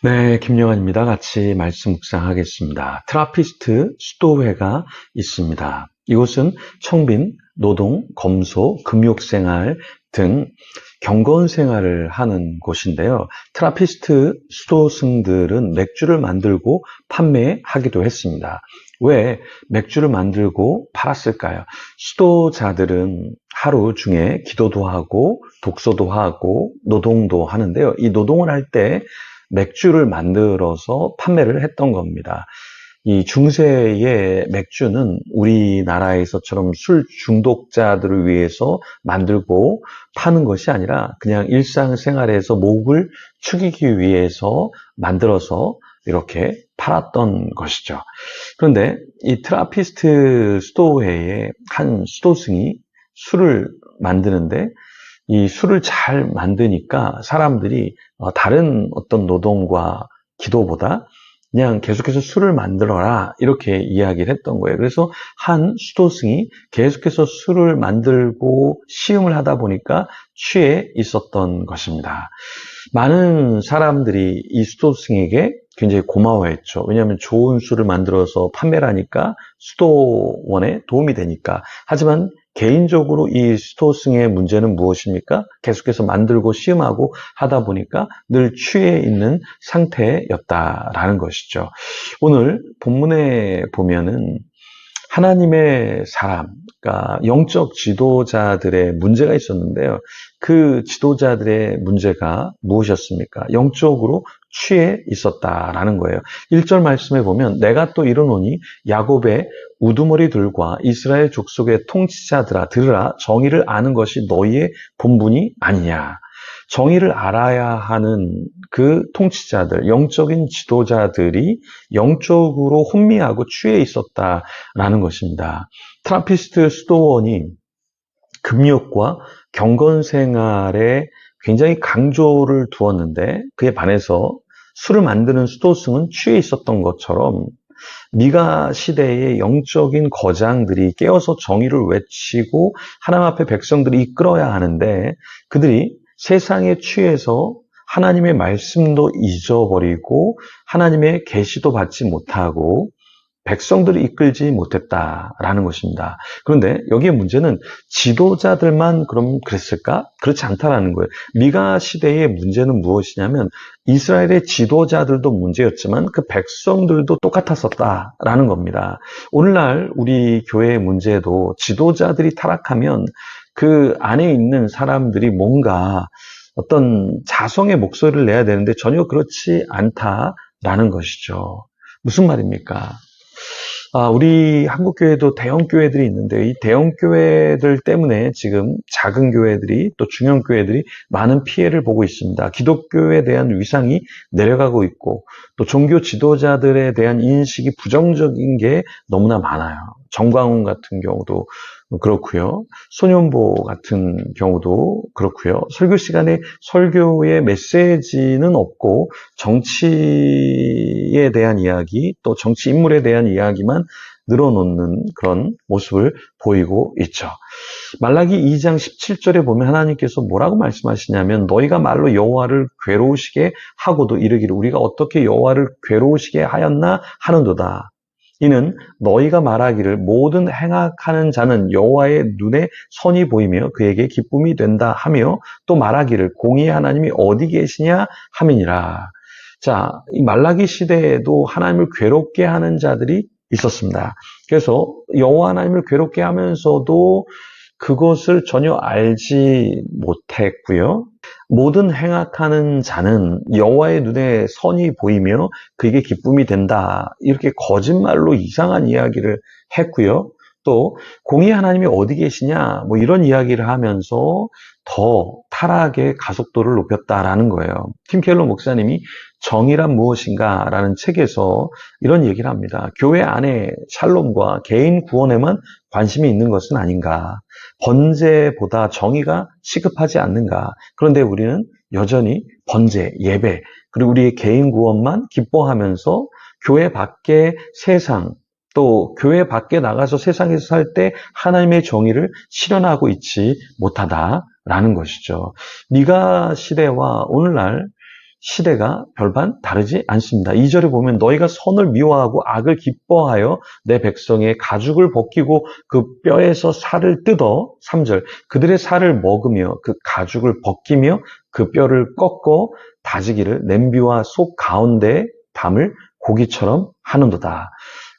네, 김영환입니다. 같이 말씀 묵상하겠습니다. 트라피스트 수도회가 있습니다. 이곳은 청빈, 노동, 검소, 금욕생활 등 경건 생활을 하는 곳인데요. 트라피스트 수도승들은 맥주를 만들고 판매하기도 했습니다. 왜 맥주를 만들고 팔았을까요? 수도자들은 하루 중에 기도도 하고 독서도 하고 노동도 하는데요. 이 노동을 할때 맥주를 만들어서 판매를 했던 겁니다. 이 중세의 맥주는 우리나라에서처럼 술 중독자들을 위해서 만들고 파는 것이 아니라 그냥 일상생활에서 목을 축이기 위해서 만들어서 이렇게 팔았던 것이죠. 그런데 이 트라피스트 수도회의 한 수도승이 술을 만드는데 이 술을 잘 만드니까 사람들이 다른 어떤 노동과 기도보다 그냥 계속해서 술을 만들어라 이렇게 이야기를 했던 거예요. 그래서 한 수도승이 계속해서 술을 만들고 시음을 하다 보니까 취해 있었던 것입니다. 많은 사람들이 이 수도승에게 굉장히 고마워했죠. 왜냐하면 좋은 술을 만들어서 판매를 하니까 수도원에 도움이 되니까. 하지만 개인적으로 이 수도승의 문제는 무엇입니까? 계속해서 만들고 시음하고 하다 보니까 늘 취해 있는 상태였다라는 것이죠. 오늘 본문에 보면은 하나님의 사람, 그러니까 영적 지도자들의 문제가 있었는데요. 그 지도자들의 문제가 무엇이었습니까? 영적으로 취해 있었다라는 거예요. 1절 말씀에 보면 내가 또 이르노니 야곱의 우두머리들과 이스라엘 족속의 통치자들아 들으라 정의를 아는 것이 너희의 본분이 아니냐. 정의를 알아야 하는 그 통치자들, 영적인 지도자들이 영적으로 혼미하고 취해 있었다라는 것입니다. 트라피스트 수도원이 금욕과 경건 생활에 굉장히 강조를 두었는데 그에 반해서 술을 만드는 수도승은 취해 있었던 것처럼 미가 시대의 영적인 거장들이 깨어서 정의를 외치고 하나님 앞에 백성들이 이끌어야 하는데 그들이 세상에 취해서 하나님의 말씀도 잊어버리고 하나님의 계시도 받지 못하고 백성들을 이끌지 못했다라는 것입니다. 그런데 여기에 문제는 지도자들만 그럼 그랬을까? 그렇지 않다라는 거예요. 미가 시대의 문제는 무엇이냐면 이스라엘의 지도자들도 문제였지만 그 백성들도 똑같았었다라는 겁니다. 오늘날 우리 교회의 문제도 지도자들이 타락하면 그 안에 있는 사람들이 뭔가 어떤 자성의 목소리를 내야 되는데 전혀 그렇지 않다라는 것이죠. 무슨 말입니까? 우리 한국교회도 대형 교회들이 있는데 이 대형 교회들 때문에 지금 작은 교회들이 또 중형 교회들이 많은 피해를 보고 있습니다. 기독교에 대한 위상이 내려가고 있고 또 종교 지도자들에 대한 인식이 부정적인 게 너무나 많아요. 정광훈 같은 경우도 그렇고요. 소년보 같은 경우도 그렇고요. 설교 시간에 설교의 메시지는 없고 정치에 대한 이야기 또 정치 인물에 대한 이야기만 늘어놓는 그런 모습을 보이고 있죠. 말라기 2장 17절에 보면 하나님께서 뭐라고 말씀하시냐면 너희가 말로 여호와를 괴로우시게 하고도 이르기를 우리가 어떻게 여호와를 괴로우시게 하였나 하는도다. 이는 너희가 말하기를 모든 행악하는 자는 여호와의 눈에 선이 보이며 그에게 기쁨이 된다 하며 또 말하기를 공의의 하나님이 어디 계시냐 함이니라. 자, 이 말라기 시대에도 하나님을 괴롭게 하는 자들이 있었습니다. 그래서 여호와 하나님을 괴롭게 하면서도 그것을 전혀 알지 못했고요. 모든 행악하는 자는 여호와의 눈에 선이 보이며 그에게 기쁨이 된다. 이렇게 거짓말로 이상한 이야기를 했고요. 또 공의 하나님이 어디 계시냐 뭐 이런 이야기를 하면서 더 타락의 가속도를 높였다라는 거예요. 팀 켈러 목사님이 정의란 무엇인가 라는 책에서 이런 얘기를 합니다. 교회 안에 샬롬과 개인 구원에만 관심이 있는 것은 아닌가. 번제보다 정의가 시급하지 않는가. 그런데 우리는 여전히 번제, 예배, 그리고 우리의 개인 구원만 기뻐하면서 교회 밖의 세상, 또 교회 밖에 나가서 세상에서 살 때 하나님의 정의를 실현하고 있지 못하다라는 것이죠. 미가 시대와 오늘날 시대가 별반 다르지 않습니다. 2절에 보면 너희가 선을 미워하고 악을 기뻐하여 내 백성의 가죽을 벗기고 그 뼈에서 살을 뜯어 3절 그들의 살을 먹으며 그 가죽을 벗기며 그 뼈를 꺾어 다지기를 냄비와 속 가운데 담을 고기처럼 하는도다.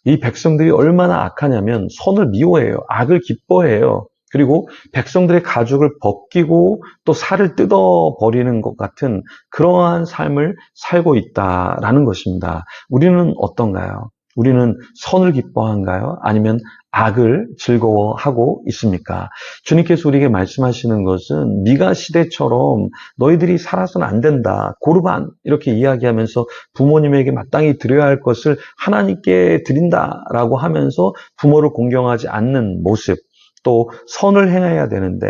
이 백성들이 얼마나 악하냐면 선을 미워해요. 악을 기뻐해요. 그리고 백성들의 가죽을 벗기고 또 살을 뜯어버리는 것 같은 그러한 삶을 살고 있다라는 것입니다. 우리는 어떤가요? 우리는 선을 기뻐한가요? 아니면 악을 즐거워하고 있습니까? 주님께서 우리에게 말씀하시는 것은 미가 시대처럼 너희들이 살아서는 안 된다. 고르반 이렇게 이야기하면서 부모님에게 마땅히 드려야 할 것을 하나님께 드린다라고 하면서 부모를 공경하지 않는 모습, 또 선을 행해야 되는데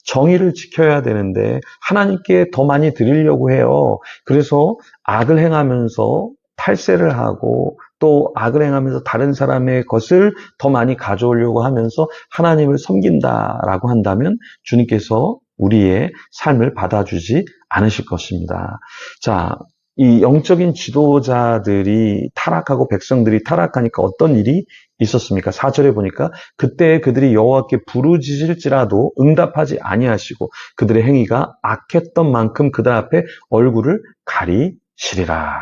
정의를 지켜야 되는데 하나님께 더 많이 드리려고 해요. 그래서 악을 행하면서 탈세를 하고 또 악을 행하면서 다른 사람의 것을 더 많이 가져오려고 하면서 하나님을 섬긴다라고 한다면 주님께서 우리의 삶을 받아주지 않으실 것입니다. 자, 이 영적인 지도자들이 타락하고 백성들이 타락하니까 어떤 일이 있었습니까? 4절에 보니까 그때 그들이 여호와께 부르짖을지라도 응답하지 아니하시고 그들의 행위가 악했던 만큼 그들 앞에 얼굴을 가리시리라.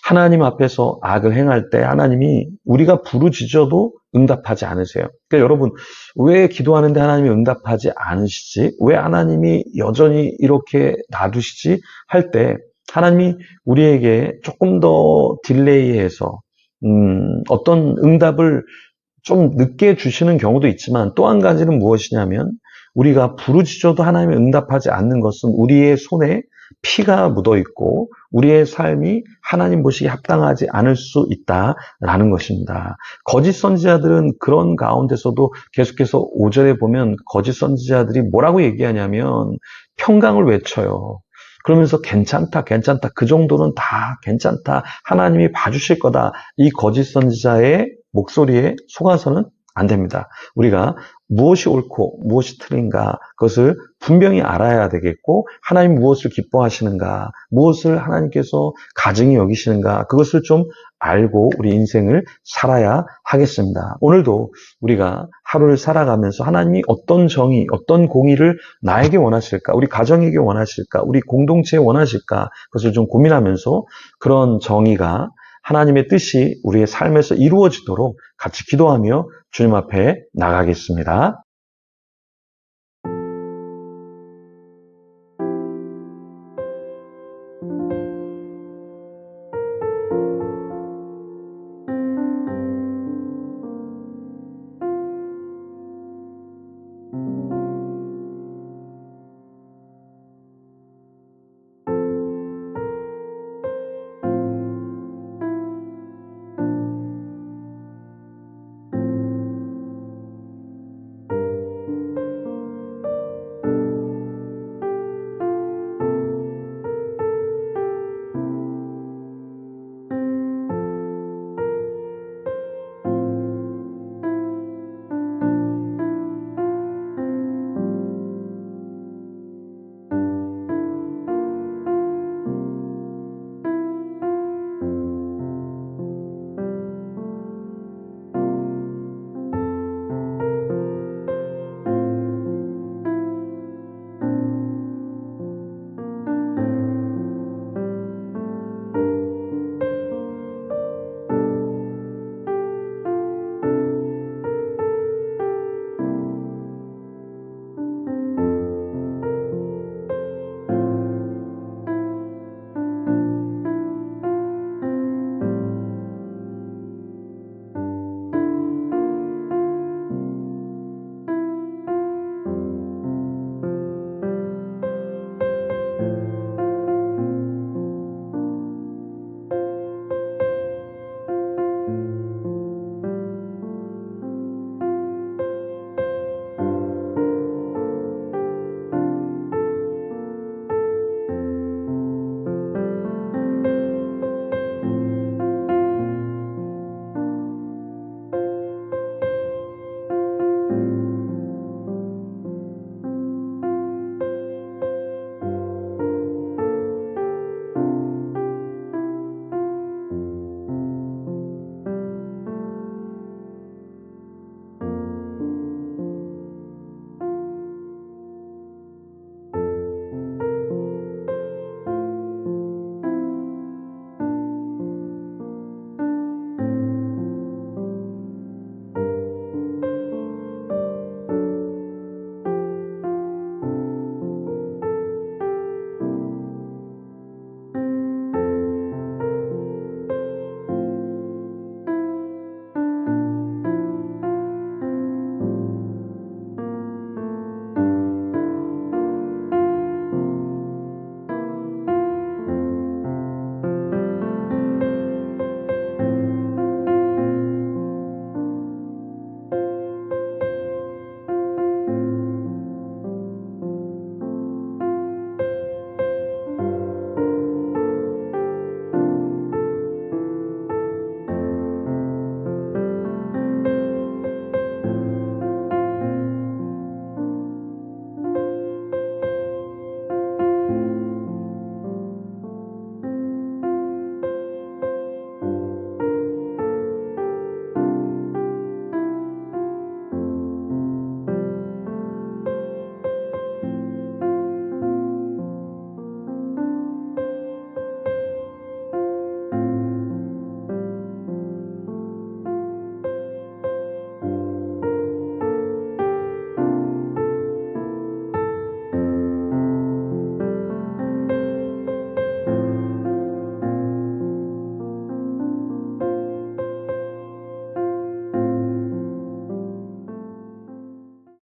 하나님 앞에서 악을 행할 때 하나님이 우리가 부르짖어도 응답하지 않으세요. 그러니까 여러분 왜 기도하는데 하나님이 응답하지 않으시지? 왜 하나님이 여전히 이렇게 놔두시지? 할 때 하나님이 우리에게 조금 더 딜레이해서 어떤 응답을 좀 늦게 주시는 경우도 있지만 또 한 가지는 무엇이냐면 우리가 부르짖어도 하나님이 응답하지 않는 것은 우리의 손에 피가 묻어 있고 우리의 삶이 하나님 보시기에 합당하지 않을 수 있다라는 것입니다. 거짓 선지자들은 그런 가운데서도 계속해서 5절에 보면 거짓 선지자들이 뭐라고 얘기하냐면 평강을 외쳐요. 그러면서 괜찮다, 괜찮다. 그 정도는 다 괜찮다. 하나님이 봐주실 거다. 이 거짓 선지자의 목소리에 속아서는 안 됩니다. 우리가 무엇이 옳고 무엇이 틀린가 그것을 분명히 알아야 되겠고 하나님 무엇을 기뻐하시는가 무엇을 하나님께서 가증히 여기시는가 그것을 좀 알고 우리 인생을 살아야 하겠습니다. 오늘도 우리가 하루를 살아가면서 하나님이 어떤 정의, 어떤 공의를 나에게 원하실까 우리 가정에게 원하실까 우리 공동체에 원하실까 그것을 좀 고민하면서 그런 정의가 하나님의 뜻이 우리의 삶에서 이루어지도록 같이 기도하며 주님 앞에 나가겠습니다.